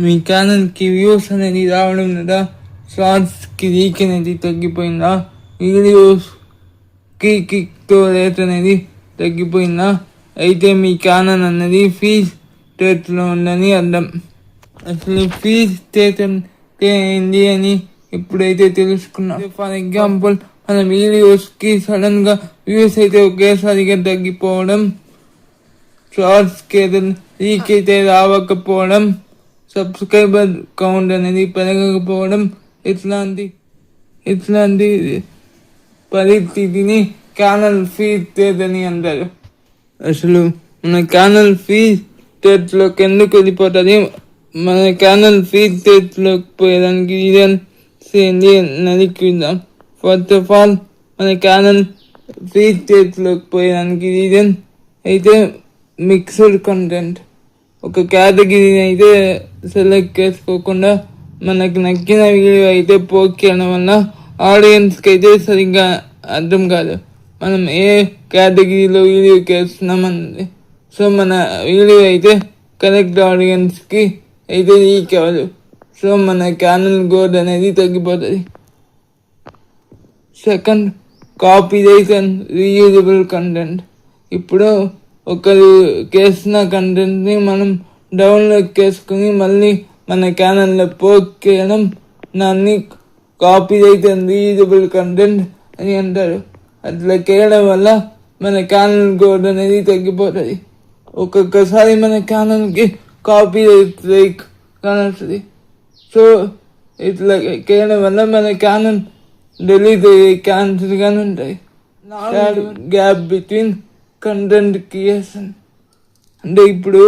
మీ ఛానల్కి వ్యూస్ అనేది రావడం లేదా, షార్ట్స్కి రీచ్ అనేది తగ్గిపోయిందా, వీడియోస్కి కిక్తో రేట్ అనేది తగ్గిపోయిందా, అయితే మీ ఛానల్ అన్నది ఫీజ్ స్టేట్లో ఉందని అర్థం. అసలు ఫీజ్ స్టేట్ అంటే ఏంటి అని ఇప్పుడైతే తెలుసుకున్నాం. ఫర్ ఎగ్జాంపుల్, మన వీడియోస్కి సడన్గా వ్యూస్ అయితే ఒకేసారిగా తగ్గిపోవడం, షార్ట్స్కి రీచ్ అయితే రావకపోవడం, సబ్స్క్రైబర్ కౌంట్ అనేది పెరగకపోవడం, ఇట్లాంటి పరిస్థితిని ఛానల్ ఫీడ్ స్టేట్ అని అంటారు. అసలు మన ఛానల్ ఫీడ్ స్టేట్లోకి ఎందుకు వెళ్ళిపోతుంది, మన ఛానల్ ఫీడ్ స్టేట్లోకి పోయేదానికి రీజన్స్ ఏంటి అన్నది చూద్దాం. ఫస్ట్ ఆఫ్ ఆల్, మన ఛానల్ ఫీడ్ స్టేట్లోకి పోయేదానికి రీజన్ అయితే మిక్స్డ్ కంటెంట్. ఒక కేటగిరీని అయితే సెలెక్ట్ చేసుకోకుండా మనకు నచ్చిన వీడియో అయితే పోస్ట్ చేయడం వల్ల ఆడియన్స్కి అయితే సరిగ్గా అర్థం కాదు మనం ఏ కేటగిరీలో వీడియో చేస్తున్నామన్నది. సో మన వీడియో అయితే కరెక్ట్ ఆడియన్స్కి అయితే రీచ్ అవ్వదు. సో మన ఛానల్ గ్రోత్ అనేది తగ్గిపోతుంది. Second, copyright and reusable content. ఇప్పుడు ఒకరు చేసిన కంటెంట్ని మనం డౌన్లోడ్ చేసుకుని మళ్ళీ మన ఛానల్లో పోస్ట్ చేయడం, దాన్ని కాపీరైట్ అండ్ రీయూజబుల్ కంటెంట్ అని అంటారు. అట్లా చేయడం వల్ల మన ఛానల్ గ్రోత్ అనేది తగ్గిపోతుంది. ఒక్కొక్కసారి మన ఛానల్కి కాపీరైట్ స్ట్రైక్ కానొస్తుంది. సో ఇట్లా చేయడం వల్ల మన ఛానల్ డిలీట్ అయ్యే ఛాన్సెస్ కానీ ఉంటాయి. గ్యాప్ బిట్వీన్ కంటెంట్ క్రియేషన్ అంటే ఇప్పుడు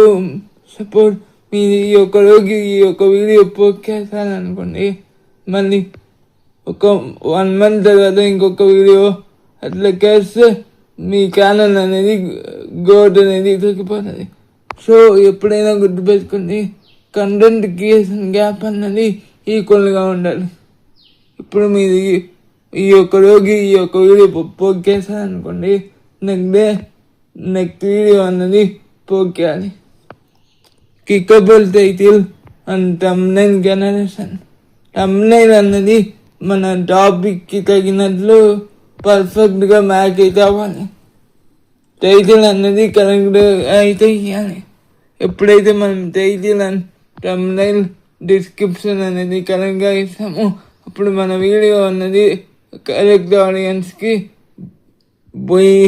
సపోజ్ మీరు ఈ ఒక వీడియో పోస్ట్ చేశారనుకోండి, మళ్ళీ ఒక 1 month తర్వాత ఇంకొక వీడియో అట్లా చేస్తే మీ ఛానల్ అనేది గ్రోత్ అనేది తగ్గిపోతుంది. సో ఎప్పుడైనా గుర్తుపెట్టుకోండి, కంటెంట్ క్రియేషన్ గ్యాప్ అన్నది ఈక్వల్గా ఉండాలి. ఇప్పుడు మీరు ఈ ఒక్క వీడియో పోస్ట్ చేశారనుకోండి, నెక్స్ట్ వీడియో అన్నది పోస్ట్ చేయాలి. Clickable title and thumbnail generation. Thumbnail అన్నది మన టాపిక్కి తగినట్లు పర్ఫెక్ట్గా మ్యాచ్ అయితే అవ్వాలి. టైటిల్ అన్నది కరెక్ట్గా అయితే ఇవ్వాలి. ఎప్పుడైతే మనం టైటిల్ అండ్ థంబ్నెయిల్ డిస్క్రిప్షన్ అనేది కరెక్ట్గా ఇస్తామో అప్పుడు మన వీడియో అన్నది కరెక్ట్ ఆడియన్స్కి పోయి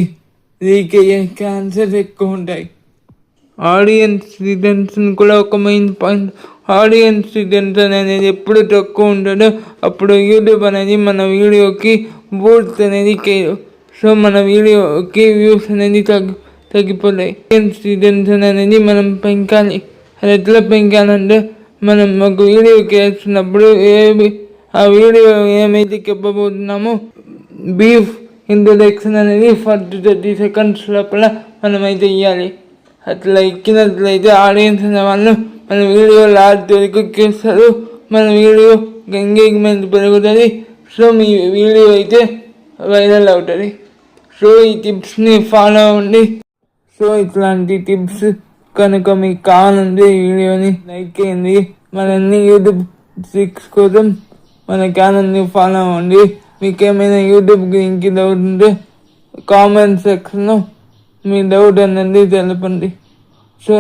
రీచ్ అయ్యే ఛాన్సెస్ ఎక్కువ ఉంటాయి. ఆడియన్స్ రిటెన్షన్ కూడా ఒక మెయిన్ పాయింట్. ఆడియన్స్ రిటెన్షన్ అనేది ఎప్పుడు తక్కువ ఉంటుందో అప్పుడు యూట్యూబ్ అనేది మన వీడియోకి బూస్ట్ అనేది చేయదు. సో మన వీడియోకి వ్యూస్ అనేది తగ్గిపోతాయి. ఆడియన్స్ రిటెన్షన్ అనేది మనం పెంచాలి. అది ఎట్లా పెంచాలంటే, మనం ఒక వీడియో చేస్తున్నప్పుడు ఆ వీడియో ఏమైతే చెప్పబోతున్నామో బ్రీఫ్ ఇంట్రొడక్షన్ అనేది ఫస్ట్ 30 seconds లోపల మనమైతే ఇవ్వాలి. అట్లా ఇచ్చినట్లయితే ఆడియన్స్ అనే వాళ్ళు మన వీడియో లాస్ట్ వరకు చూస్తారు, మన వీడియో ఎంగేజ్మెంట్ పెరుగుతుంది. సో మీ వీడియో అయితే వైరల్ అవుతుంది. సో ఈ టిప్స్ని ఫాలో అవ్వండి. సో ఇట్లాంటి టిప్స్ కనుక మీకు కావాలంటే ఈ వీడియోని లైక్ చేయండి. మరిన్ని యూట్యూబ్ ట్రిక్స్ కోసం మన ఛానల్ని ఫాలో అవ్వండి. మీకు ఏమైనా యూట్యూబ్ గురించి డౌట్ ఉంటే కామెంట్ సెక్షన్లో మీ డౌట్ అనేది తెలపండి. సో